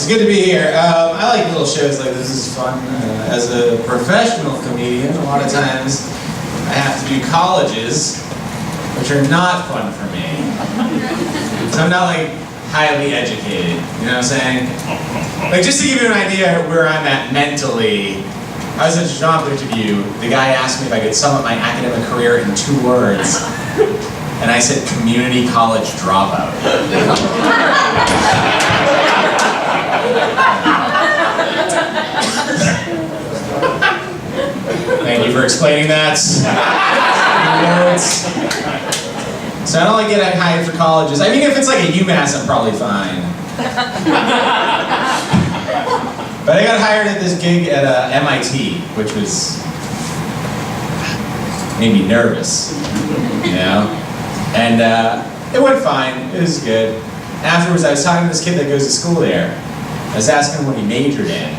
It's good to be here. I like little shows like this. Is fun. As a professional comedian, a lot of times I have to do colleges, which are not fun for me. So I'm not like highly educated, you know what I'm saying? Like just to give you an idea where I'm at mentally, I was at a job interview, the guy asked me if I could sum up my academic career in 2 words, and I said community college dropout. Thank you for explaining that. So I don't like getting hired for colleges. I mean, if it's like a UMass, I'm probably fine. But I got hired at this gig at MIT, which was made me nervous, you know? And it went fine, it was good. Afterwards, I was talking to this kid that goes to school there. I was asking him what he majored in.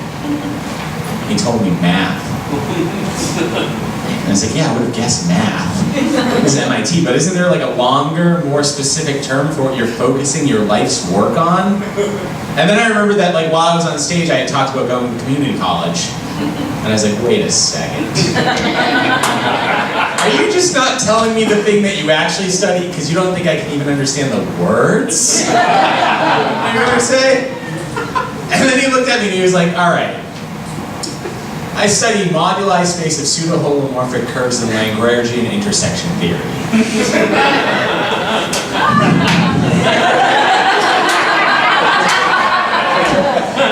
He told me math. And I was like, yeah, I would have guessed math. It was MIT, but isn't there like a longer, more specific term for what you're focusing your life's work on? And then I remember that like while I was on stage, I had talked about going to community college. And I was like, wait a second. Are you just not telling me the thing that you actually study because you don't think I can even understand the words? You know what I'm saying? And then he looked at me and he was like, all right. I study moduli space of pseudo-holomorphic curves in Lagrangian intersection theory.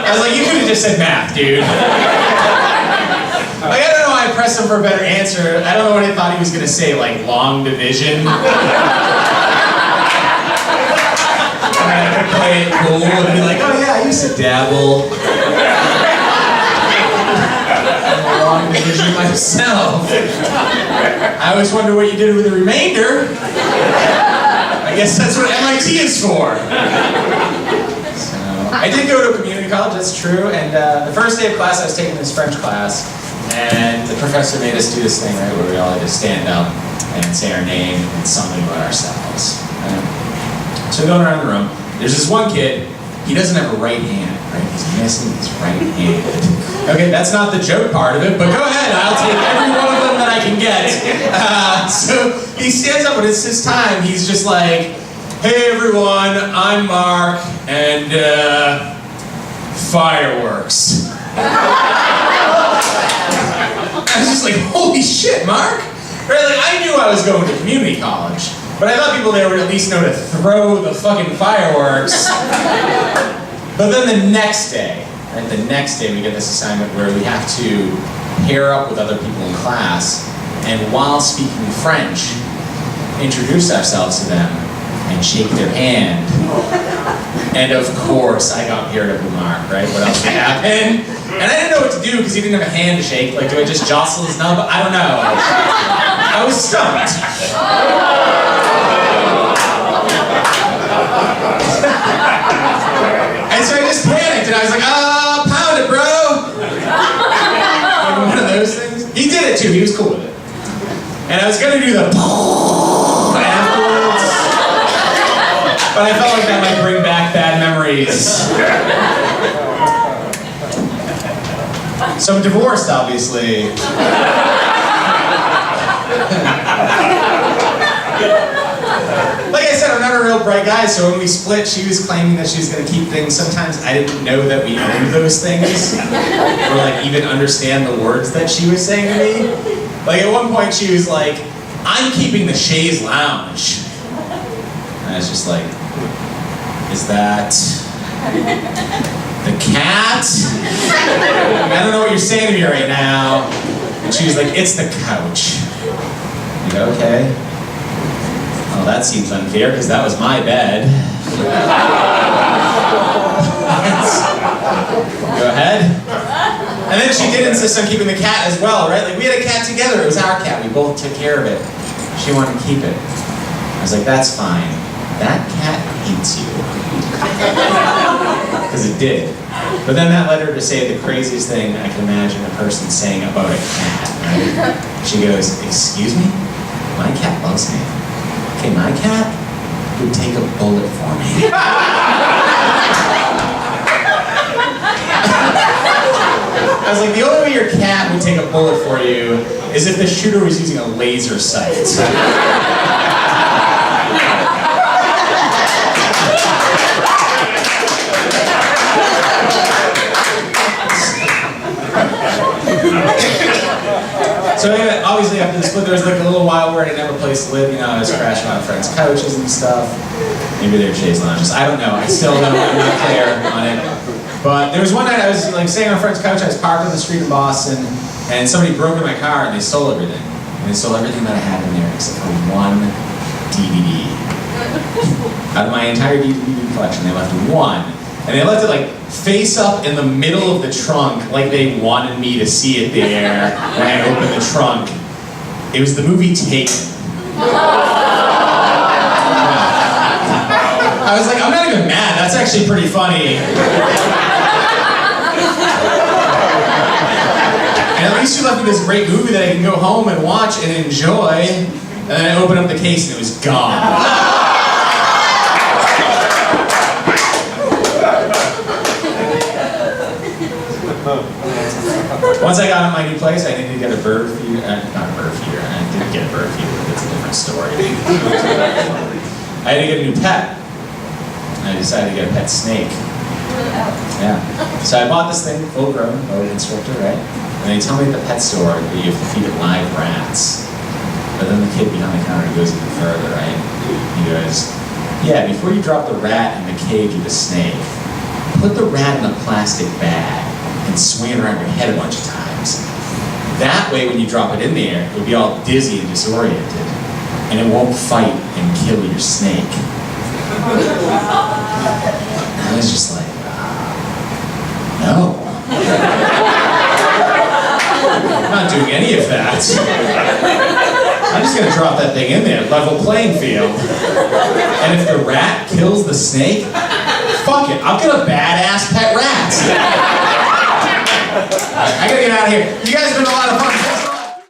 I was like, you could have just said math, dude. Like, I don't know why I pressed him for a better answer. I don't know what I thought he was going to say, like long division. And I could play it cool and be like, oh yeah, I used to dabble. Long division myself. I always wonder what you did with the remainder. I guess that's what MIT is for. So, I did go to a community college, that's true, and the first day of class I was taking this French class, and the professor made us do this thing, right, where we all had to stand up and say our name and something about ourselves. Right? So going around the room, there's this one kid, he doesn't have a right hand, right? He's missing his right hand. Okay, that's not the joke part of it, but go ahead, I'll take every one of them that I can get. So he stands up when it's his time, he's just like, hey everyone, I'm Mark, and fireworks. I was just like, holy shit, Mark? Right, like I knew I was going to community college, but I thought people there would at least know to throw the fucking fireworks. But then the next day, right, we get this assignment where we have to pair up with other people in class, and while speaking French, introduce ourselves to them and shake their hand. And of course, I got paired up with Mark, right? What else would happen? And I didn't know what to do because he didn't have a hand to shake. Like, do I just jostle his nub? I don't know. I was stumped. And so I just panicked, and I was like, pound it, bro! Like one of those things. He did it too, he was cool with it. And I was gonna do the afterwards, but I felt like that might bring back bad memories. So I'm divorced, obviously. Like I said, I'm not a real bright guy, so when we split, she was claiming that she was going to keep things. Sometimes I didn't know that we owned those things, or like even understand the words that she was saying to me. Like at one point she was like, I'm keeping the chaise lounge. And I was just like, is that the cat? I don't know what you're saying to me right now. And she was like, it's the couch. I go, okay. Oh, that seems unfair, because that was my bed. Go ahead. And then she did insist on keeping the cat as well, right? Like, we had a cat together, it was our cat, we both took care of it. She wanted to keep it. I was like, that's fine. That cat hates you. Because it did. But then that led her to say the craziest thing I can imagine a person saying about a cat, right? She goes, excuse me? My cat loves me. Okay, my cat would take a bullet for me. I was like, the only way your cat would take a bullet for you is if the shooter was using a laser sight. So anyway, obviously after the split, there was like a little while where I didn't have a place to live. You know, I was crashing on friends' couches and stuff. Maybe they were chaise lounges. I don't know. I still don't know. I'm not clear on it. But there was one night I was like staying on a friend's couch. I was parked on the street in Boston, and somebody broke into my car and they stole everything. And they stole everything that I had in there except for one DVD. Out of my entire DVD collection, they left one. And they left it like face up in the middle of the trunk, like they wanted me to see it there when I opened the trunk. It was the movie Taken. I was like, I'm not even mad, that's actually pretty funny. And at least you left me this great movie that I can go home and watch and enjoy. And then I opened up the case and it was gone. Once I got in my new place, I needed to get a bird feeder. Not a bird feeder. I didn't get a bird feeder. That's a different story. I had to get a new pet. I decided to get a pet snake. Yeah. So I bought this thing, full grown, by an instructor, right? And they tell me at the pet store that you have to feed it live rats. But then the kid behind the counter goes even further, right? He goes, yeah, before you drop the rat in the cage with the snake, put the rat in a plastic bag and swing it around your head a bunch of times. That way, when you drop it in there, it'll be all dizzy and disoriented, and it won't fight and kill your snake. I was just like, no. I'm not doing any of that. I'm just gonna drop that thing in there, level playing field. And if the rat kills the snake, fuck it, I'll get a badass pet rat. I gotta get out of here. You guys have been a lot of fun.